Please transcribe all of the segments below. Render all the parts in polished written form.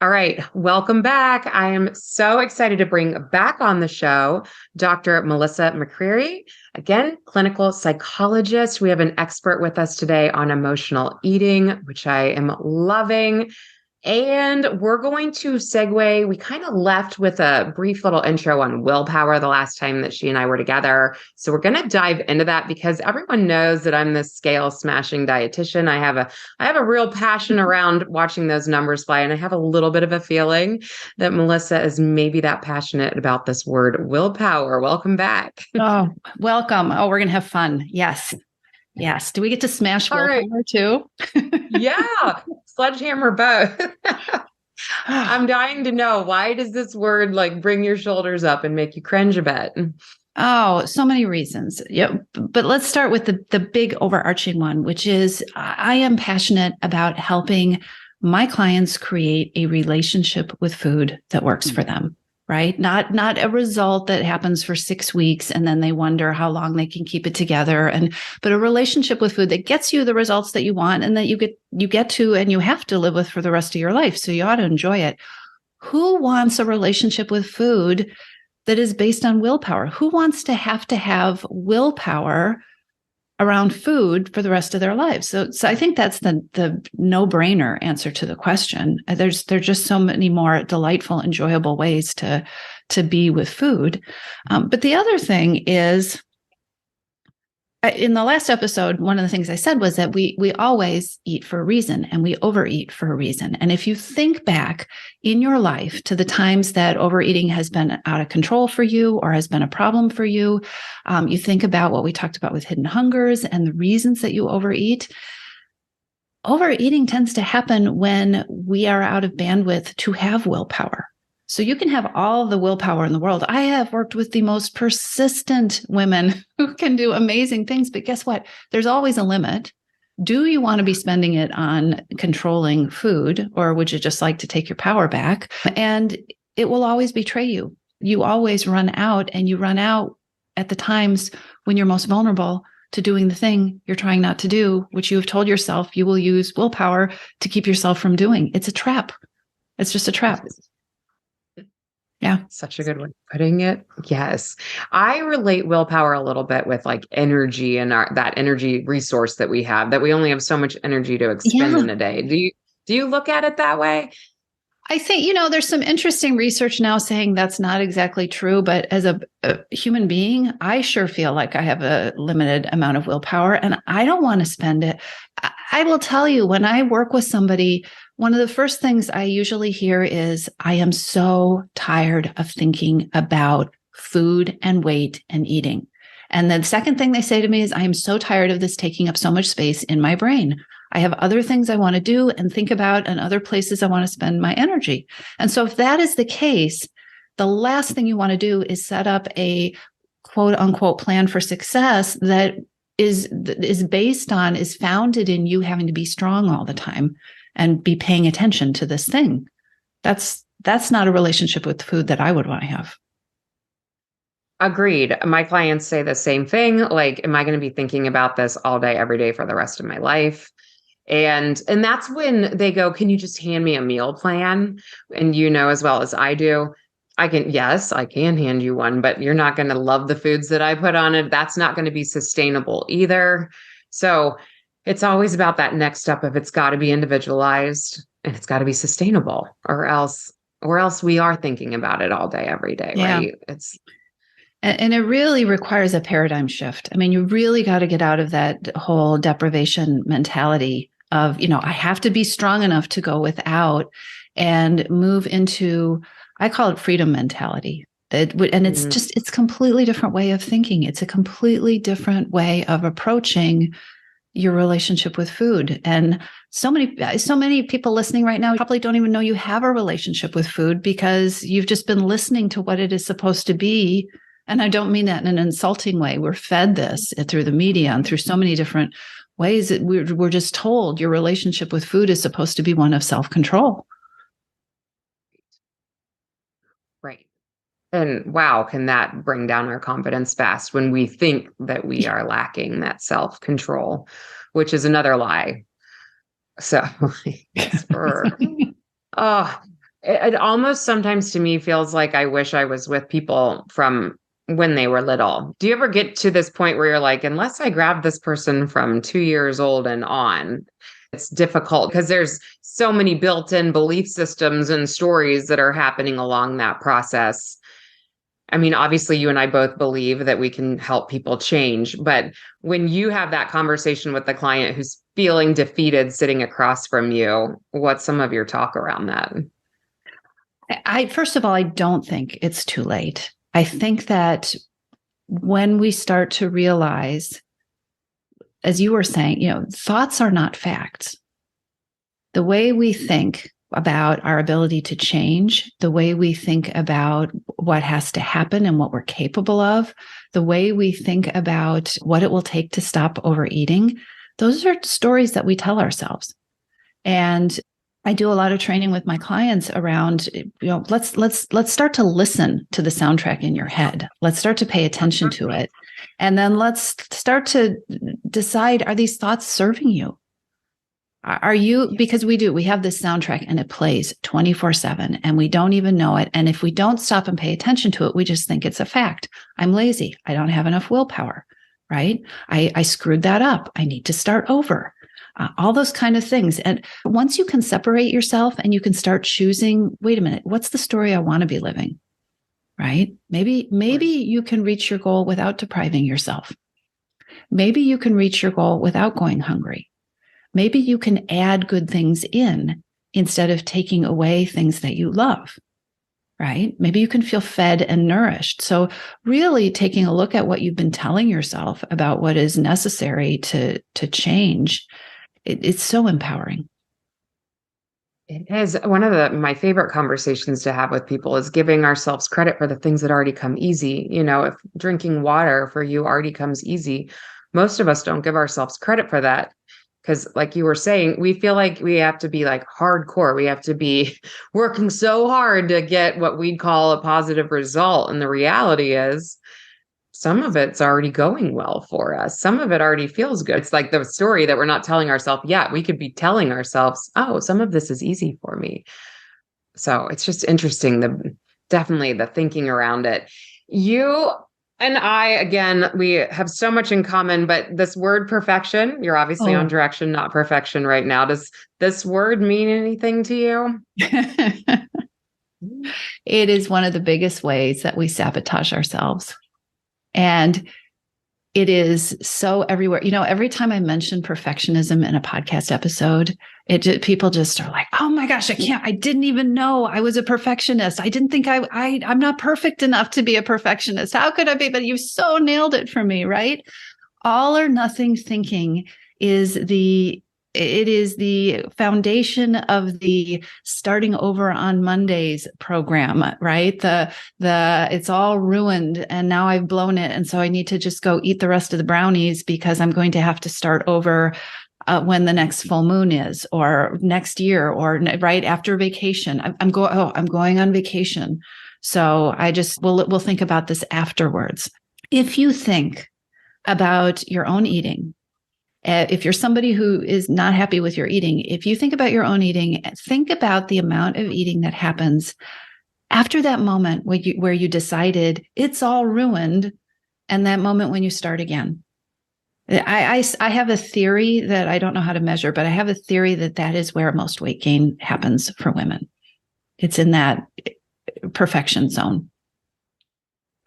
All right, welcome back. I am so excited to bring back on the show Dr. Melissa McCreery, again, clinical psychologist. We have an expert with us today on emotional eating, which I am loving. And we're going to segue. We kind of left with a brief little intro on willpower the last time that she and I were together. So we're going to dive into that because everyone knows that I'm this scale smashing dietitian. I have a real passion around watching those numbers fly. And I have a little bit of a feeling that Melissa is maybe that passionate about this word willpower. Welcome back. Oh, welcome. Oh, we're going to have fun. Yes. Yes. Do we get to smash willpower too? Yeah. Sledgehammer both. I'm dying to know, why does this word bring your shoulders up and make you cringe a bit? Oh, so many reasons. Yeah, but let's start with the big overarching one, which is I am passionate about helping my clients create a relationship with food that works for them. Right? Not a result that happens for 6 weeks and then they wonder how long they can keep it together. But a relationship with food that gets you the results that you want and that you get to and you have to live with for the rest of your life. So you ought to enjoy it. Who wants a relationship with food that is based on willpower? Who wants to have willpower around food for the rest of their lives? So I think that's the no-brainer answer to the question. There's just so many more delightful, enjoyable ways to be with food. But the other thing is, in the last episode, one of the things I said was that we always eat for a reason and we overeat for a reason. And if you think back in your life to the times that overeating has been out of control for you or has been a problem for you, you think about what we talked about with hidden hungers and the reasons that you overeat. Overeating tends to happen when we are out of bandwidth to have willpower. So you can have all the willpower in the world. I have worked with the most persistent women who can do amazing things, but guess what? There's always a limit. Do you want to be spending it on controlling food, or would you just like to take your power back? And it will always betray you. You always run out, and you run out at the times when you're most vulnerable to doing the thing you're trying not to do, which you have told yourself you will use willpower to keep yourself from doing. It's a trap. It's just a trap. Yeah. Such a good way of putting it. Yes. I relate willpower a little bit with energy and that energy resource that we have, that we only have so much energy to expend in a day. Do you look at it that way? I think, there's some interesting research now saying that's not exactly true, but as a human being, I sure feel like I have a limited amount of willpower and I don't want to spend it. I will tell you, when I work with somebody, one of the first things I usually hear is, I am so tired of thinking about food and weight and eating. And the second thing they say to me is, I am so tired of this taking up so much space in my brain. I have other things I want to do and think about and other places I want to spend my energy. And so if that is the case, the last thing you want to do is set up a quote unquote plan for success that is founded in you having to be strong all the time and be paying attention to this thing. That's not a relationship with food that I would want to have. Agreed. My clients say the same thing. Am I going to be thinking about this all day, every day for the rest of my life? And that's when they go, can you just hand me a meal plan? And as well as I do, I can hand you one, but you're not going to love the foods that I put on it. That's not going to be sustainable either. So it's always about that next step of, it's got to be individualized and it's got to be sustainable, or else we are thinking about it all day, every day, right? And it really requires a paradigm shift. I mean, you really got to get out of that whole deprivation mentality of, I have to be strong enough to go without, and move into, I call it freedom mentality. It's a completely different way of thinking. It's a completely different way of approaching your relationship with food. And so many people listening right now probably don't even know you have a relationship with food because you've just been listening to what it is supposed to be. And I don't mean that in an insulting way. We're fed this through the media and through so many different ways that we're just told your relationship with food is supposed to be one of self-control. Right. And wow, can that bring down our confidence fast when we think that we are lacking that self-control, which is another lie. So it almost sometimes to me feels like I wish I was with people from when they were little. Do you ever get to this point where you're like, unless I grab this person from 2 years old and on, it's difficult because there's so many built-in belief systems and stories that are happening along that process. I mean, obviously, you and I both believe that we can help people change. But when you have that conversation with the client who's feeling defeated sitting across from you, what's some of your talk around that? First of all, I don't think it's too late. I think that when we start to realize, as you were saying, thoughts are not facts. The way we think about our ability to change, the way we think about what has to happen and what we're capable of, the way we think about what it will take to stop overeating, those are stories that we tell ourselves. And I do a lot of training with my clients around, let's start to listen to the soundtrack in your head. Let's start to pay attention to it. And then let's start to decide, are these thoughts serving you? Are you, because we have this soundtrack and it plays 24/7 and we don't even know it. And if we don't stop and pay attention to it, we just think it's a fact. I'm lazy. I don't have enough willpower, right? I screwed that up. I need to start over. All those kind of things. And once you can separate yourself and you can start choosing, wait a minute, what's the story I want to be living? Right? Maybe you can reach your goal without depriving yourself. Maybe you can reach your goal without going hungry. Maybe you can add good things in instead of taking away things that you love, right? Maybe you can feel fed and nourished. So really taking a look at what you've been telling yourself about what is necessary to change, it's so empowering. It is one of my favorite conversations to have with people is giving ourselves credit for the things that already come easy. If drinking water for you already comes easy, most of us don't give ourselves credit for that. Because like you were saying, we feel like we have to be like hardcore. We have to be working so hard to get what we'd call a positive result. And the reality is some of it's already going well for us. Some of it already feels good. It's like the story that we're not telling ourselves yet. We could be telling ourselves, oh, some of this is easy for me. So it's just interesting, definitely the thinking around it. You and I, again, we have so much in common, but this word perfection, you're obviously on direction, not perfection right now. Does this word mean anything to you? It is one of the biggest ways that we sabotage ourselves. And it is so everywhere. Every time I mention perfectionism in a podcast episode, people just are like, oh my gosh, I didn't even know I was a perfectionist. I didn't think I'm not perfect enough to be a perfectionist. How could I be? But you so nailed it for me, right? All or nothing thinking is the foundation of the starting over on Mondays program, right? It's all ruined and now I've blown it. And so I need to just go eat the rest of the brownies because I'm going to have to start over when the next full moon is, or next year, or right after vacation. I'm going on vacation. So we'll think about this afterwards. If you think about your own eating, if you're somebody who is not happy with your eating, if you think about your own eating, think about the amount of eating that happens after that moment where you decided it's all ruined, and that moment when you start again. I have a theory that I don't know how to measure, but I have a theory that is where most weight gain happens for women. It's in that perfection zone.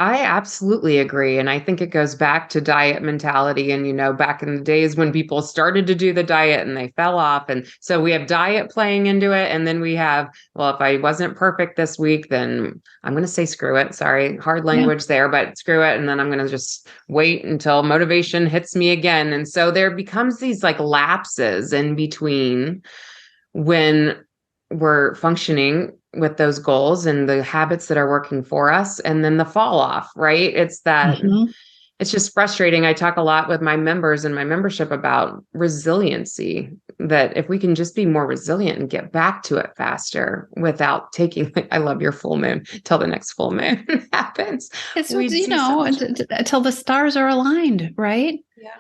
I absolutely agree. And I think it goes back to diet mentality. And, back in the days when people started to do the diet and they fell off. And so we have diet playing into it. And then we have, well, if I wasn't perfect this week, then I'm going to say screw it. Sorry, hard language there, but screw it. And then I'm going to just wait until motivation hits me again. And so there becomes these like lapses in between when we're functioning with those goals and the habits that are working for us, and then the fall off, right? It's that it's just frustrating. I talk a lot with my members and my membership about resiliency, that if we can just be more resilient and get back to it faster without taking, I love your full moon, till the next full moon happens. It's, until the stars are aligned, right? Yeah.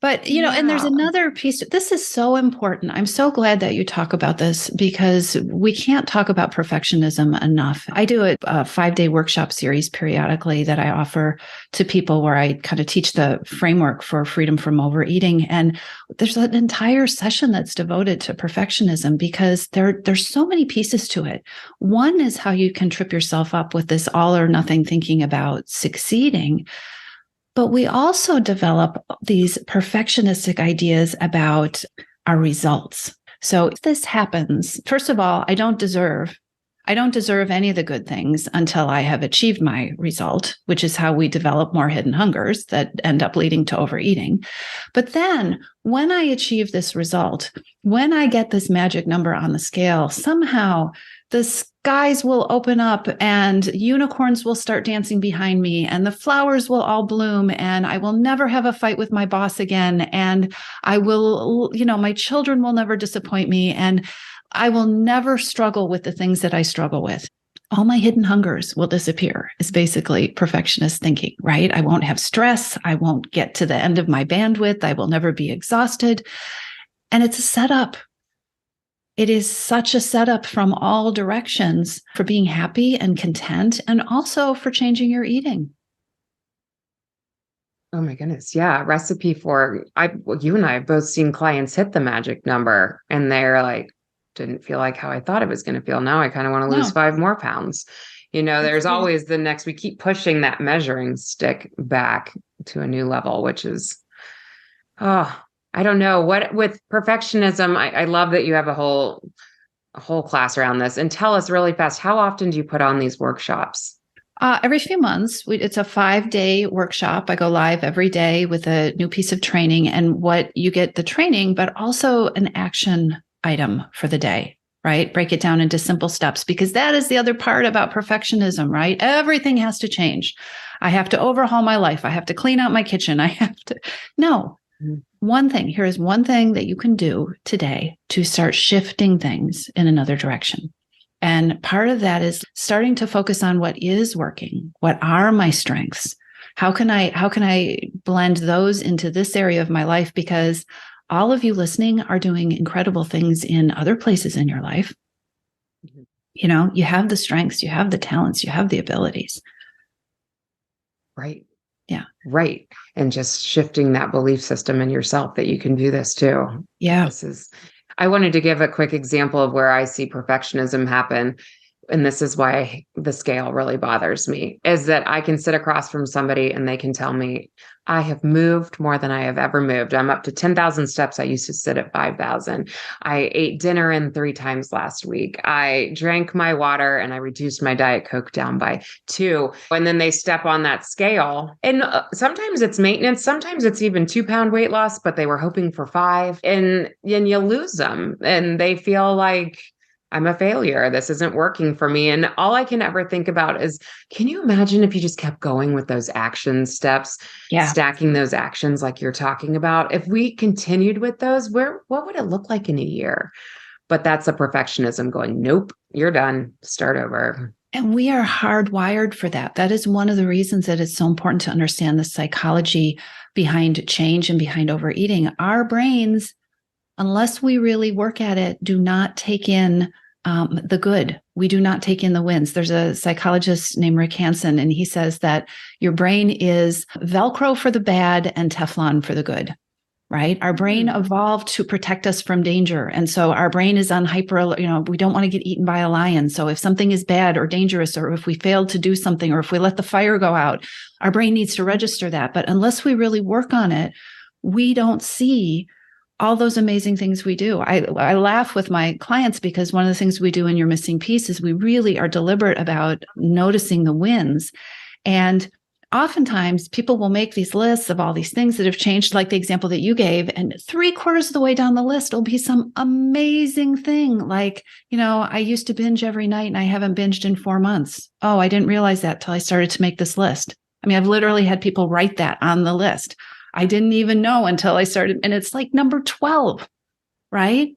But, and there's another piece. This is so important. I'm so glad that you talk about this because we can't talk about perfectionism enough. I do a 5-day workshop series periodically that I offer to people where I kind of teach the framework for freedom from overeating. And there's an entire session that's devoted to perfectionism because there's so many pieces to it. One is how you can trip yourself up with this all or nothing thinking about succeeding. But we also develop these perfectionistic ideas about our results. So if this happens, first of all, I don't deserve any of the good things until I have achieved my result, which is how we develop more hidden hungers that end up leading to overeating. But then when I achieve this result, when I get this magic number on the scale, somehow the skies will open up and unicorns will start dancing behind me and the flowers will all bloom and I will never have a fight with my boss again. And I will, my children will never disappoint me and I will never struggle with the things that I struggle with. All my hidden hungers will disappear is basically perfectionist thinking, right? I won't have stress. I won't get to the end of my bandwidth. I will never be exhausted. And it's a setup. It is such a setup from all directions for being happy and content and also for changing your eating. Oh my goodness. Yeah. Recipe for, you and I have both seen clients hit the magic number and they're like, didn't feel like how I thought it was going to feel. Now I kind of want to lose 5 more pounds. There's always the next, we keep pushing that measuring stick back to a new level, which is, I don't know what with perfectionism. I love that you have a whole class around this, and tell us really fast, how often do you put on these workshops? Every few months. It's a 5-day workshop. I go live every day with a new piece of training, and what you get the training, but also an action item for the day, right? Break it down into simple steps, because that is the other part about perfectionism, right? Everything has to change. I have to overhaul my life. I have to clean out my kitchen. No. Here is one thing that you can do today to start shifting things in another direction. And part of that is starting to focus on what is working. What are my strengths? How can I blend those into this area of my life? Because all of you listening are doing incredible things in other places in your life. You have the strengths, you have the talents, you have the abilities. Right. Yeah. Right. And just shifting that belief system in yourself that you can do this too. Yeah. I wanted to give a quick example of where I see perfectionism happen. And this is why the scale really bothers me, is that I can sit across from somebody and they can tell me, I have moved more than I have ever moved. I'm up to 10,000 steps. I used to sit at 5,000. I ate dinner in 3 times last week. I drank my water and I reduced my Diet Coke down by 2. And then they step on that scale. And sometimes it's maintenance. Sometimes it's even 2-pound weight loss, but they were hoping for 5. And you lose them and they feel like, I'm a failure. This isn't working for me. And all I can ever think about is, can you imagine if you just kept going with those action steps, stacking those actions like you're talking about? If we continued with those, what would it look like in a year? But that's a perfectionism going, nope, you're done. Start over. And we are hardwired for that. That is one of the reasons that it's so important to understand the psychology behind change and behind overeating. Our brains, unless we really work at it, do not take in the good. We do not take in the wins. There's a psychologist named Rick Hansen, and he says that your brain is Velcro for the bad and Teflon for the good, right? Our brain evolved to protect us from danger. And so our brain is on hyper, we don't want to get eaten by a lion. So if something is bad or dangerous, or if we fail to do something, or if we let the fire go out, our brain needs to register that. But unless we really work on it, we don't see all those amazing things we do. I laugh with my clients because one of the things we do in Your Missing Piece is we really are deliberate about noticing the wins. And oftentimes people will make these lists of all these things that have changed, like the example that you gave, and 3/4 of the way down the list will be some amazing thing. Like, I used to binge every night and I haven't binged in 4 months. Oh, I didn't realize that till I started to make this list. I mean, I've literally had people write that on the list. I didn't even know until I started, and it's like number 12, right?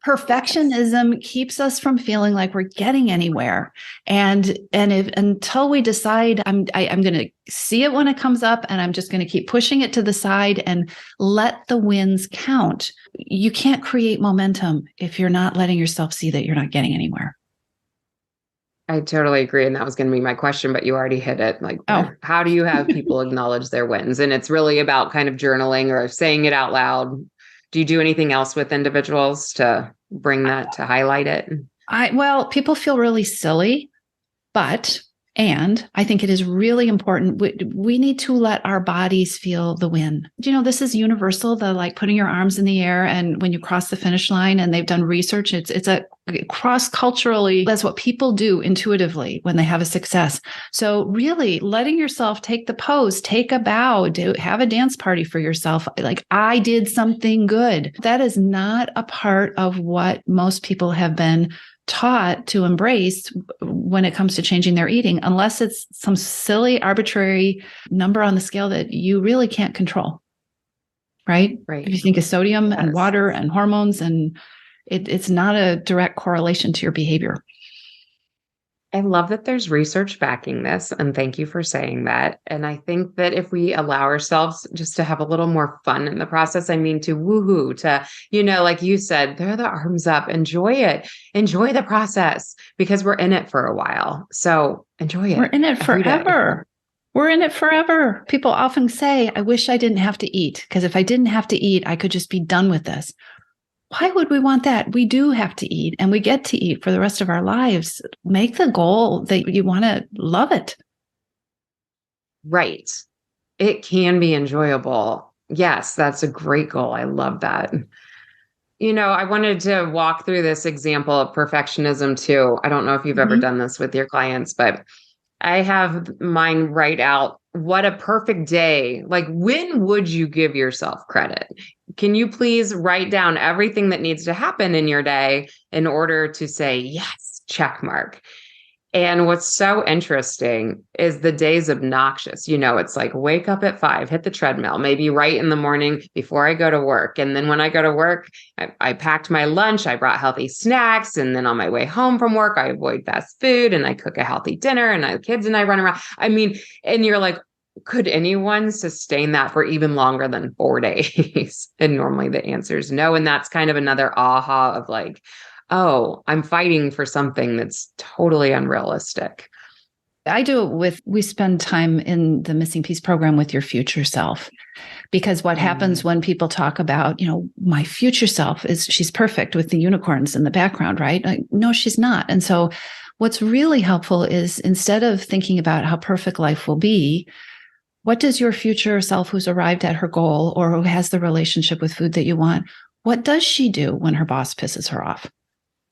Perfectionism keeps us from feeling like we're getting anywhere. And if until we decide I'm going to see it when it comes up and I'm just going to keep pushing it to the side and let the wins count. You can't create momentum if you're not letting yourself see that you're not getting anywhere. I totally agree. And that was going to be my question, but you already hit it. Like, how do you have people acknowledge their wins? And it's really about kind of journaling or saying it out loud. Do you do anything else with individuals to bring that, to highlight it? Well, people feel really silly, and I think it is really important. We need to let our bodies feel the win. This is universal, the like putting your arms in the air and when you cross the finish line, and they've done research, it's a cross-culturally, that's what people do intuitively when they have a success. So really letting yourself take the pose, take a bow, have a dance party for yourself. Like, I did something good. That is not a part of what most people have been taught to embrace when it comes to changing their eating, unless it's some silly arbitrary number on the scale that you really can't control. Right? If you think of sodium and water and hormones, and it's not a direct correlation to your behavior. I love that there's research backing this, and thank you for saying that. And I think that if we allow ourselves just to have a little more fun in the process, to woohoo, to, like you said, throw the arms up, enjoy it, enjoy the process, because we're in it for a while. So enjoy it. We're in it forever. We're in it forever. People often say, I wish I didn't have to eat, because if I didn't have to eat, I could just be done with this. Why would we want that? We do have to eat, and we get to eat for the rest of our lives. Make the goal that you want to love it. Right. It can be enjoyable. Yes, that's a great goal. I love that. I wanted to walk through this example of perfectionism too. I don't know if you've ever done this with your clients, but I have mine write out what a perfect day. Like, when would you give yourself credit? Can you please write down everything that needs to happen in your day in order to say, yes, check mark? And what's so interesting is the day's obnoxious. It's like, wake up at 5, hit the treadmill, maybe right in the morning before I go to work. And then when I go to work, I packed my lunch, I brought healthy snacks. And then on my way home from work, I avoid fast food and I cook a healthy dinner, and the kids and I run around. And you're like, could anyone sustain that for even longer than 4 days? And normally the answer is no. And that's kind of another aha of like, oh, I'm fighting for something that's totally unrealistic. I do it we spend time in the Missing Piece program with your future self, because what happens when people talk about, my future self she's perfect with the unicorns in the background, right? Like, no, she's not. And so what's really helpful is, instead of thinking about how perfect life will be, what does your future self, who's arrived at her goal or who has the relationship with food that you want, what does she do when her boss pisses her off?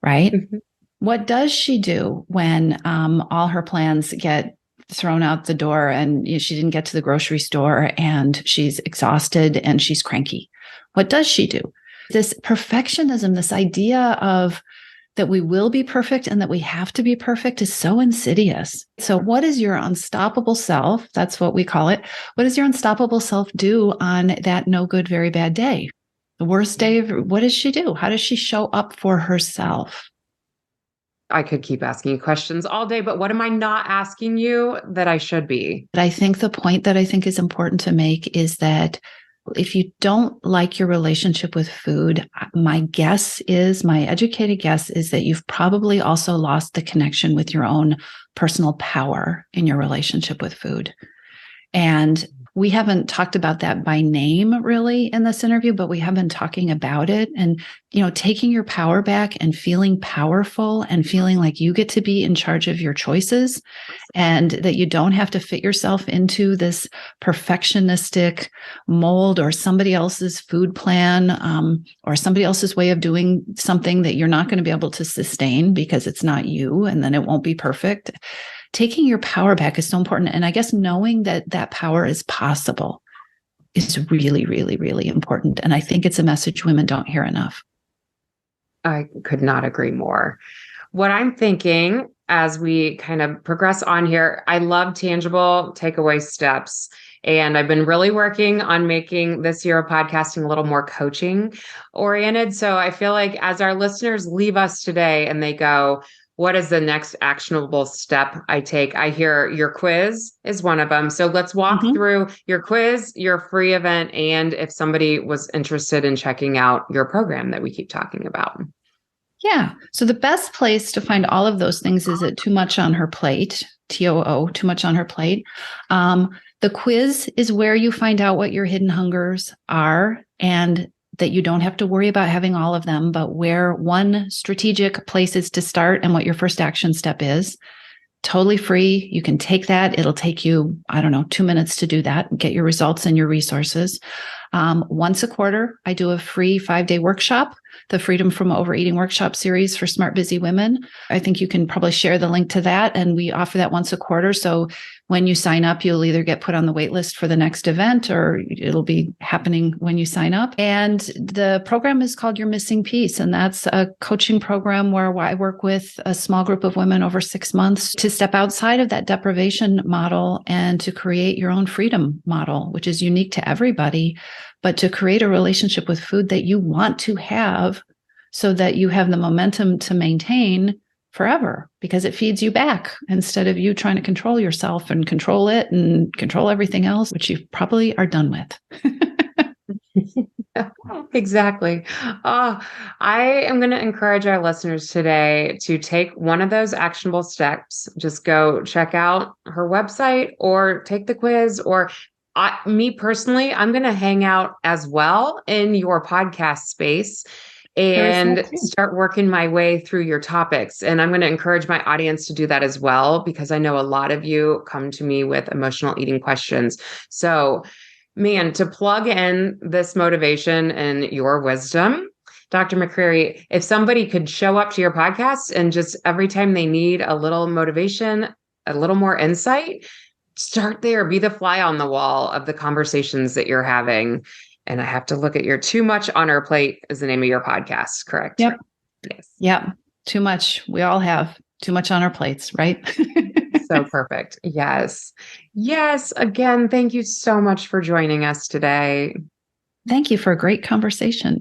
Right? Mm-hmm. What does she do when all her plans get thrown out the door and she didn't get to the grocery store and she's exhausted and she's cranky? What does she do? This perfectionism, this idea of that we will be perfect and that we have to be perfect, is so insidious. So what is your unstoppable self? That's what we call it. What does your unstoppable self do on that no good, very bad day? The worst day what does she do? How does she show up for herself? I could keep asking you questions all day, but what am I not asking you that I should be? But I think the point that I think is important to make is that if you don't like your relationship with food, my educated guess is that you've probably also lost the connection with your own personal power in your relationship with food. And we haven't talked about that by name really in this interview, but we have been talking about it. And, taking your power back and feeling powerful and feeling like you get to be in charge of your choices, and that you don't have to fit yourself into this perfectionistic mold or somebody else's food plan, or somebody else's way of doing something that you're not going to be able to sustain because it's not you, and then it won't be perfect. Taking your power back is so important. And I guess knowing that that power is possible is really, really, really important. And I think it's a message women don't hear enough. I could not agree more. What I'm thinking as we kind of progress on here, I love tangible takeaway steps. And I've been really working on making this year of podcasting a little more coaching oriented. So I feel like as our listeners leave us today and they go, what is the next actionable step I take? I hear your quiz is one of them. So let's walk through your quiz, your free event, and if somebody was interested in checking out your program that we keep talking about. Yeah. So the best place to find all of those things is at Too Much on Her Plate, TOO, Too Much on Her Plate. The quiz is where you find out what your hidden hungers are and that you don't have to worry about having all of them, but where one strategic place is to start and what your first action step is. Totally free. You can take that. It'll take you, 2 minutes to do that, get your results and your resources. Once a quarter, I do a free 5-day workshop, the Freedom from Overeating workshop series for smart, busy women. I think you can probably share the link to that. And we offer that once a quarter. So when you sign up, you'll either get put on the wait list for the next event or it'll be happening when you sign up. And the program is called Your Missing Piece. And that's a coaching program where I work with a small group of women over 6 months to step outside of that deprivation model and to create your own freedom model, which is unique to everybody, but to create a relationship with food that you want to have so that you have the momentum to maintain forever because it feeds you back instead of you trying to control yourself and control it and control everything else, which you probably are done with. Exactly. I am going to encourage our listeners today to take one of those actionable steps. Just go check out her website or take the quiz or me personally, I'm going to hang out as well in your podcast space and start working my way through your topics. And I'm going to encourage my audience to do that as well, because I know a lot of you come to me with emotional eating questions. So, man, to plug in this motivation and your wisdom, Dr. McCreery, if somebody could show up to your podcast and just every time they need a little motivation, a little more insight, start there, be the fly on the wall of the conversations that you're having. And I have to look at your Too Much on Our Plate is the name of your podcast, correct? Yep. Yes. Yep. Too much. We all have too much on our plates, right? So perfect. Yes. Yes. Again, thank you so much for joining us today. Thank you for a great conversation.